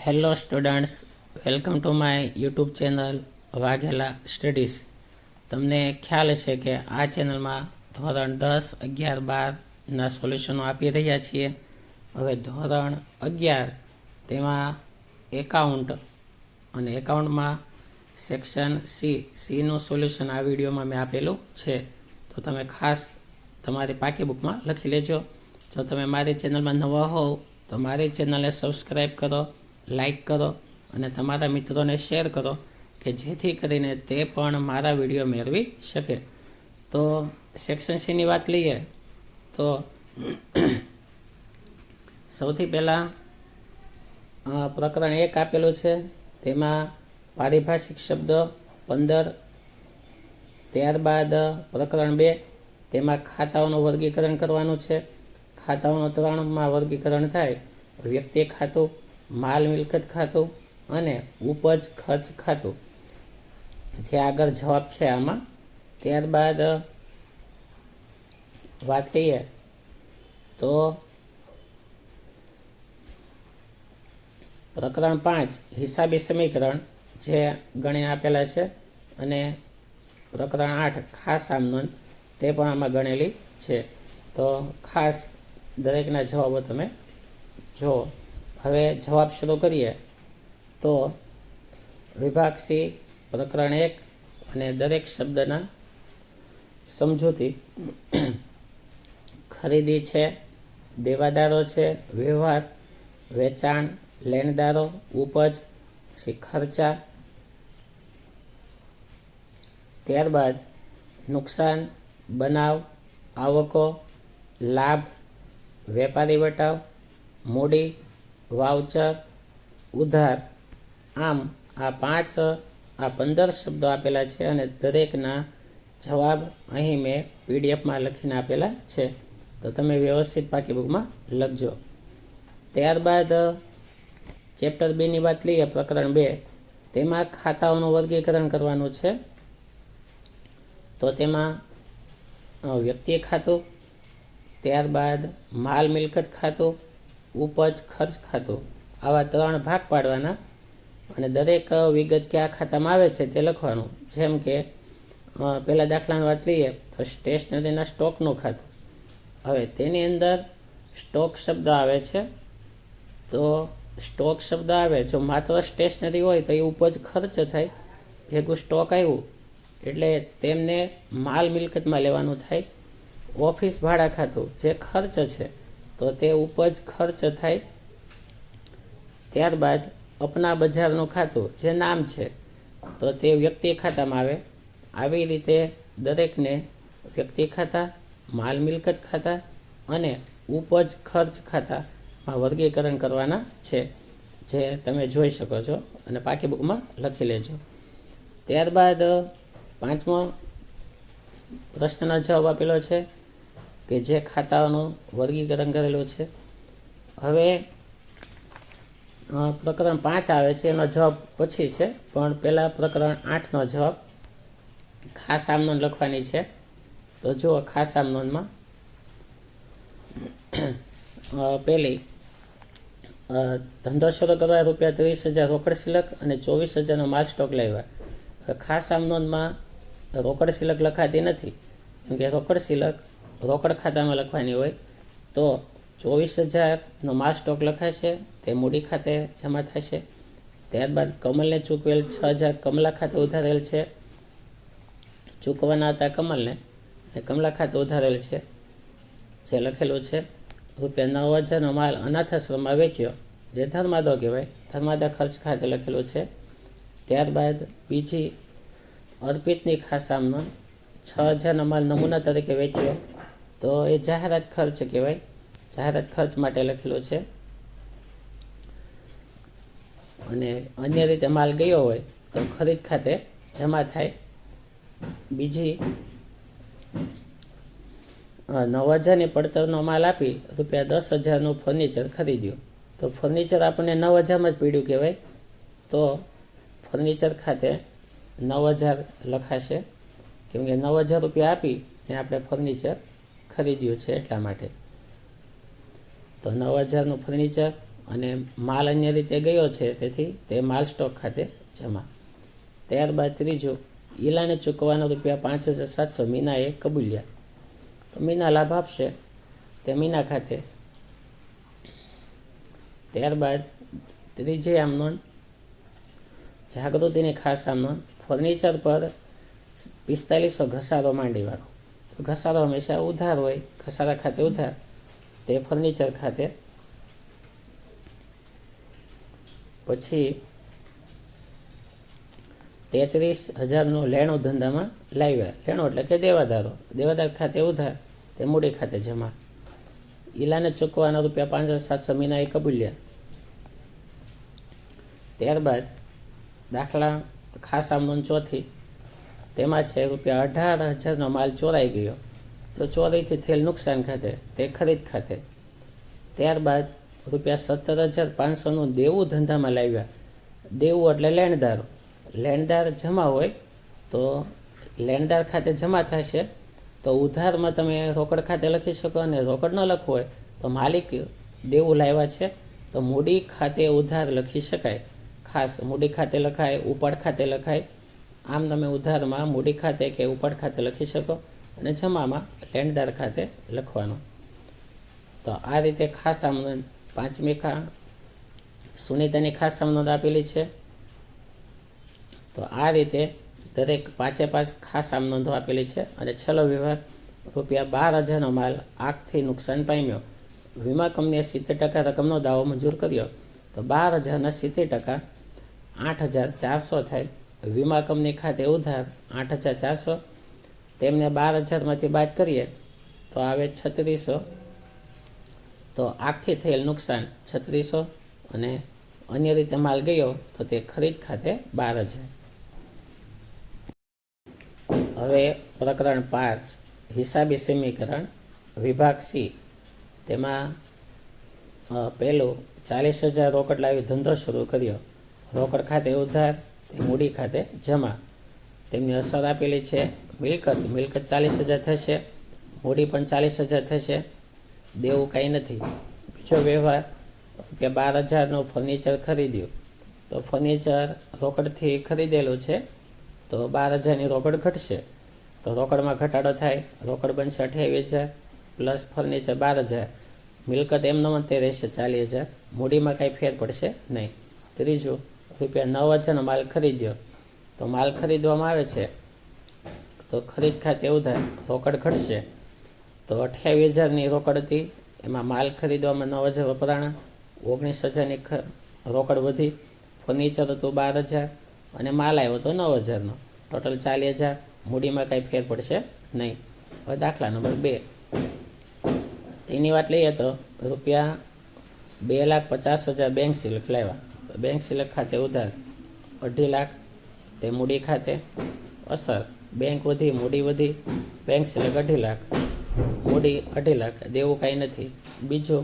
Hello students, welcome to my YouTube channel Vaghela studies. તમને ખ્યાલ છે કે આ ચેનલમાં ધોરણ 10, 11, 12ના સોલ્યુશનો આપી રહ્યા છીએ. હવે ધોરણ 11 તેમાં એકાઉન્ટ અને એકાઉન્ટમાં સેક્શન સીનું સોલ્યુશન આ વિડીયોમાં મેં આપેલું છે. તો તમે ખાસ તમારી પાકી બુકમાં લખી લેજો. જો તમે મારી ચેનલમાં નવા હોવ તો મારી ચેનલને સબસ્ક્રાઈબ કરો, લાઈક કરો અને તમારા મિત્રોને શેર કરો કે જેથી કરીને તે પણ મારા વિડીયો મેળવી શકે. તો સેક્શન સીની વાત લઈએ તો સૌથી પહેલાં પ્રકરણ 1 આપેલું છે. તેમાં પારિભાષિક શબ્દ 15. ત્યારબાદ પ્રકરણ 2 તેમાં ખાતાઓનું વર્ગીકરણ કરવાનું છે. ખાતાઓનું 3માં વર્ગીકરણ થાય: વ્યક્તિ ખાતું, માલ મિલકત ખાતું અને ઉપજ ખર્ચ ખાતું, જે આગળ જવાબ છે આમાં. ત્યારબાદ વાત લઈએ તો પ્રકરણ 5 હિસાબી સમીકરણ, જે ગણીને આપેલા છે, અને પ્રકરણ 8 ખાસ આમ નોંધ, તે પણ આમાં ગણેલી છે. તો ખાસ દરેકના જવાબો તમે જુઓ. હવે જવાબ શરૂ કરીએ તો વિભાગ સી પ્રકરણ 1 અને દરેક શબ્દના સમજૂતી. ખરીદી છે, દેવાદારો છે, વ્યવહાર, વેચાણ, લેણદારો, ઉપજ, પછી ખર્ચા. ત્યારબાદ નુકસાન, બનાવ, આવકો, લાભ, વેપારી વટાવ, મૂડી, વાઉચર, ઉધાર. આમ આ 15 શબ્દો આપેલા છે અને દરેકના જવાબ અહીં મેં પીડીએફમાં લખીને આપેલા છે. તો તમે વ્યવસ્થિત પાકી બુકમાં લખજો. ત્યારબાદ ચેપ્ટર 2ની વાત લઈએ, પ્રકરણ 2, તેમાં ખાતાઓનું વર્ગીકરણ કરવાનું છે. તો તેમાં વ્યક્તિ ખાતું, ત્યારબાદ માલ મિલકત ખાતું, ઉપજ ખર્ચ ખાતું, આવા 3 ભાગ પાડવાના અને દરેક વિગત કયા ખાતામાં આવે છે તે લખવાનું. જેમ કે પહેલા દાખલાની વાત લઈએ તો સ્ટેશનરીના સ્ટોકનું ખાતું. હવે તેની અંદર સ્ટોક શબ્દ આવે છે. તો સ્ટોક શબ્દ આવે, જો માત્ર સ્ટેશનરી હોય તો એ ઉપજ ખર્ચ થાય, ભેગું સ્ટોક આવ્યું એટલે તેમને માલ મિલકતમાં લેવાનું થાય. ઓફિસ ભાડા ખાતું, જે ખર્ચ છે, તો તે ઉપજ ખર્ચ થાય. ત્યારબાદ અપના બજારનું ખાતું, જે નામ છે, તો તે વ્યક્તિ ખાતામાં આવે. આવી રીતે દરેકને વ્યક્તિ ખાતા, માલ મિલકત ખાતા અને ઉપજ ખર્ચ ખાતામાં વર્ગીકરણ કરવાના છે, જે તમે જોઈ શકો છો અને પાકી બુકમાં લખી લેજો. ત્યારબાદ 5મો પ્રશ્નનો જવાબ આપેલો છે કે જે ખાતાઓનું વર્ગીકરણ કરેલું છે. હવે પ્રકરણ 5 આવે છે, એનો જવાબ પછી છે, પણ પહેલાં પ્રકરણ 8નો જવાબ ખાસ આમ નોંધ લખવાની છે. તો જુઓ, ખાસ આમ નોંધમાં પહેલી, ધંધો શરૂ કરવા ₹30,000 રોકડ સિલક અને 24,000નો માલ સ્ટોક લાવ્યા. ખાસ આમ નોંધમાં રોકડ સિલક લખાતી નથી, કેમ કે રોકડ સિલક રોકડ ખાતામાં લખવાની હોય. તો 24,000નો માલ સ્ટોક લખાશે, તે મૂડી ખાતે જમા થશે. ત્યારબાદ કમલને ચૂકવેલ 6,000 કમલા ખાતે ઉધારેલ છે. ચૂકવવાના હતા કમલને, અને કમલા ખાતે ઉધારેલ છે, જે લખેલું છે. ₹9,000નો માલ અનાથ આશ્રમમાં વેચ્યો, જે ધર્માદો કહેવાય, ધર્માદા ખર્ચ ખાતે લખેલું છે. ત્યારબાદ બીજી અર્પિતની ખાસ આમ નોંધ, 6,000નો માલ નમૂના તરીકે વેચ્યો, તો એ જાહેરાત ખર્ચ કહેવાય, જાહેરાત ખર્ચ માટે લખેલું છે. અને અન્ય રીતે માલ ગયો હોય તો ખરીદ ખાતે જમા થાય. બીજી 9,000ની પડતરનો માલ આપી ₹10,000નું ફર્નિચર ખરીદ્યું, તો ફર્નિચર આપણને 9,000માં જ પડ્યું કહેવાય, તો ફર્નિચર ખાતે 9,000 લખાશે, કેમ કે ₹9,000 આપી ને આપણે ફર્નિચર ખરીદ્યું છે એટલા માટે. તો 9,000નું ફર્નિચર અને માલ અન્ય રીતે ગયો છે, તેથી તે માલ સ્ટોક ખાતે જમા. ત્યારબાદ ત્રીજું, ઈલાને ચૂકવવાના ₹5,700 મીનાએ કબૂલ્યા. તો મીના લાભ આપશે તે મીના ખાતે. ત્યારબાદ ત્રીજી આમ નોંધ, જાગૃતિની ખાસ આમ નોંધ, ફર્નિચર પર 4500 ઘસારો માંડીવાળો. ઘસારો હંમેશા ઉધાર હોય, ઘસારા ખાતે ઉધાર, તે ફર્નિચર ખાતે. પછી 33,000નું લેણું ધંધામાં લાવ્યા. લેણું એટલે કે દેવાદારો, દેવાદાર ખાતે ઉધાર, તે મૂડી ખાતે જમા. ઈલાને ચૂકવવાના ₹5,700 મીનાએ કબૂલ્યા. ત્યારબાદ દાખલા ખાસ આમ નોંધ ચોથી, તેમાં છે ₹18,000નો માલ ચોરાઈ ગયો, તો ચોરીથી થયેલ નુકસાન ખાતે, તે ખરીદ ખાતે. ત્યારબાદ ₹17,500નું દેવું ધંધામાં લાવ્યા. દેવું એટલે લેણદારો, લેણદાર જમા હોય તો લેણદાર ખાતે જમા થશે. તો ઉધારમાં તમે રોકડ ખાતે લખી શકો, અને રોકડ ન લખવું હોય તો માલિક દેવું લાવ્યા છે તો મૂડી ખાતે ઉધાર લખી શકાય. ખાસ મૂડી ખાતે લખાય, ઉપાડ ખાતે લખાય. આમ તમે ઉધારમાં મૂડી ખાતે કે ઉપાડ ખાતે લખી શકો, અને જમામાં લેણદાર ખાતે લખવાનું. તો આ રીતે ખાસ આમ નોંધ, પાંચમી સુનિતાની ખાસ આમ નોંધ આપેલી છે. તો આ રીતે દરેક 5 ખાસ આમ નોંધો આપેલી છે. અને છેલ્લો વ્યવહાર, ₹12,000નો માલ આગથી નુકસાન પામ્યો. વીમા કંપનીએ 70% રકમનો દાવો મંજૂર કર્યો. તો 12,000ના 70% 8,400 થાય. વીમા કંપની ખાતે ઉધાર 8,400, તેમને 12,000માંથી બાદ કરીએ તો આવે 3,600. તો આગથી થયેલ નુકસાન 3,600, અને અન્ય રીતે માલ ગયો તો તે ખરીદ ખાતે 12,000. હવે પ્રકરણ 5, હિસાબી સમીકરણ, વિભાગ સી. તેમાં પહેલું, 40,000 રોકડ લાવી ધંધો શરૂ કર્યો. રોકડ ખાતે ઉધાર, તે મૂડી ખાતે જમા. તેમની અસર આપેલી છે. મિલકત 40,000 થશે, મૂડી પણ 40,000 થશે, દેવું કાંઈ નથી. બીજો વ્યવહાર, ₹12,000નું ફર્નિચર ખરીદ્યું. તો ફર્નિચર રોકડથી ખરીદેલું છે, તો 12,000ની રોકડ ઘટશે. તો રોકડમાં ઘટાડો થાય, રોકડ બનશે 28,000 પ્લસ ફર્નિચર 12,000. મિલકત એમનો તે રહેશે 40,000. મૂડીમાં કાંઈ ફેર પડશે નહીં. ત્રીજું, ₹9,000નો માલ ખરીદ્યો. તો માલ ખરીદવામાં આવે છે તો ખરીદ ખાતે ઉધાર, રોકડ ઘટશે. તો 28,000ની રોકડ હતી, એમાં માલ ખરીદવામાં 9,000 વપરાણા, 19,000ની રોકડ વધી. ફર્નિચર હતું 12,000 અને માલ આવ્યો તો 9,000નો, ટોટલ 40,000. મૂડીમાં કાંઈ ફેર પડશે નહીં. હવે દાખલા નંબર 2, તેની વાત લઈએ તો ₹2,50,000 બેંક સિલક લાવ્યા. બેંક સિલક ખાતે ઉધાર 2.5 લાખ, તે મૂડી ખાતે. અસર, બેંક વધી, મૂડી વધી, બેંક સિલક 2.5 લાખ, મૂડી 2.5 લાખ, દેવું કાંઈ નથી. બીજું,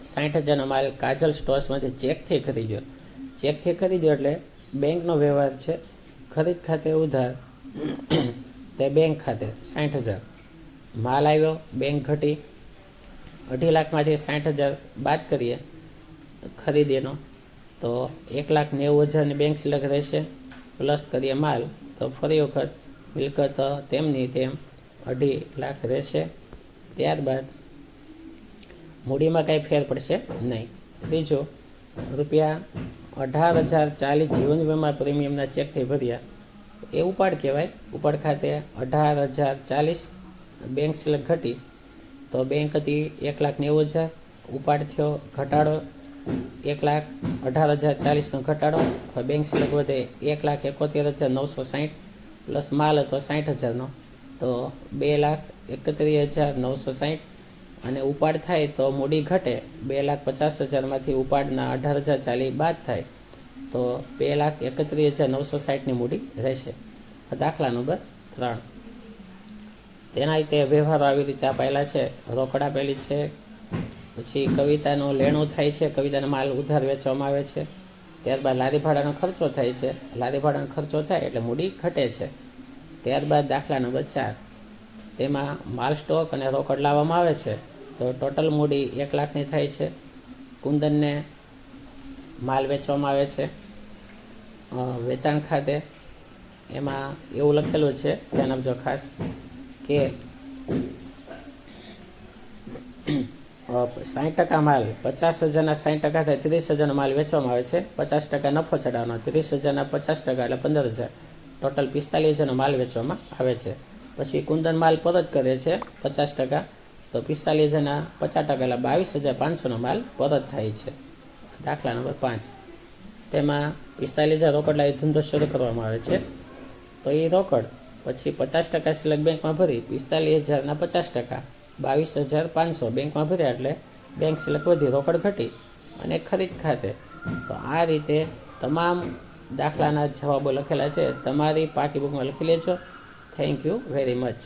60,000નો માલ કાજલ સ્ટોર્સમાંથી ચેકથી ખરીદ્યો. ચેકથી ખરીદ્યો એટલે બેંકનો વ્યવહાર છે. ખરીદ ખાતે ઉધાર, તે બેંક ખાતે 60,000. માલ આવ્યો, બેંક ઘટી, 2.5 લાખમાંથી 60,000 બાદ કરીએ ખરીદીનો તો 1,90,000ની બેંક સિલક રહેશે. પ્લસ કરીએ માલ તો ફરી વખત મિલકત તેમની તેમ 2.5 લાખ રહેશે. ત્યારબાદ મૂડીમાં કાંઈ ફેર પડશે નહીં. ત્રીજો, ₹18,040 જીવન વીમા પ્રીમિયમના ચેકથી ભર્યા. એ ઉપાડ કહેવાય. ઉપાડ ખાતે 18,040, બેંક સિલક ઘટી તો બેંક હતી 1,90,000, ઉપાડ થયો ઘટાડો 1,18,040નો ઘટાડો. હવે બેંક સિલક વધે 1,71,960 પ્લસ માલ હતો 60,000નો તો 2,31,960, અને ઉપાડ થાય તો મૂડી ઘટે. 2,50,000માંથી ઉપાડના 18,040 બાદ થાય તો 2,31,960ની મૂડી રહેશે. દાખલા નંબર 3, તેના રીતે વ્યવહારો આવી રીતે આપેલા છે. રોકડ આપેલી છે, પછી કવિતાનું લેણું થાય છે, કવિતાનો માલ ઉધાર વેચવામાં આવે છે. ત્યારબાદ લારી ભાડાનો ખર્ચો થાય છે. લારી ભાડાનો ખર્ચો થાય એટલે મૂડી ઘટે છે. ત્યારબાદ દાખલા નંબર 4, તેમાં માલ સ્ટોક અને રોકડ લાવવામાં આવે છે તો ટોટલ મૂડી 1 લાખની થાય છે. કુંદનને માલ વેચવામાં આવે છે વેચાણ ખાતે. એમાં એવું લખેલું છે, ધ્યાન આપજો ખાસ, કે 60% માલ, 50,000ના 60% થાય 30,000નો માલ વેચવામાં આવે છે. 50% નફો ચડાવવાનો, 30,000ના 50% એટલે 15,000, ટોટલ 45,000નો માલ વેચવામાં આવે છે. પછી કુંદન માલ પરત કરે છે 50%, તો 45,000ના 50% એટલે 22,500નો માલ પરત થાય છે. દાખલા નંબર 5, તેમાં 45,000 રોકડ લાવી ધંધો શરૂ કરવામાં આવે છે. તો એ રોકડ પછી 50% સિલક બેંકમાં ભરી 45,000ના 50%, 22,500 બેંકમાં ભર્યા એટલે બેંક સિલક વધી, રોકડ ઘટી અને ખરીદ ખાતે. તો આ રીતે તમામ દાખલાના જવાબો લખેલા છે. તમારી પાકી બુકમાં લખી લેજો. Thank you very much.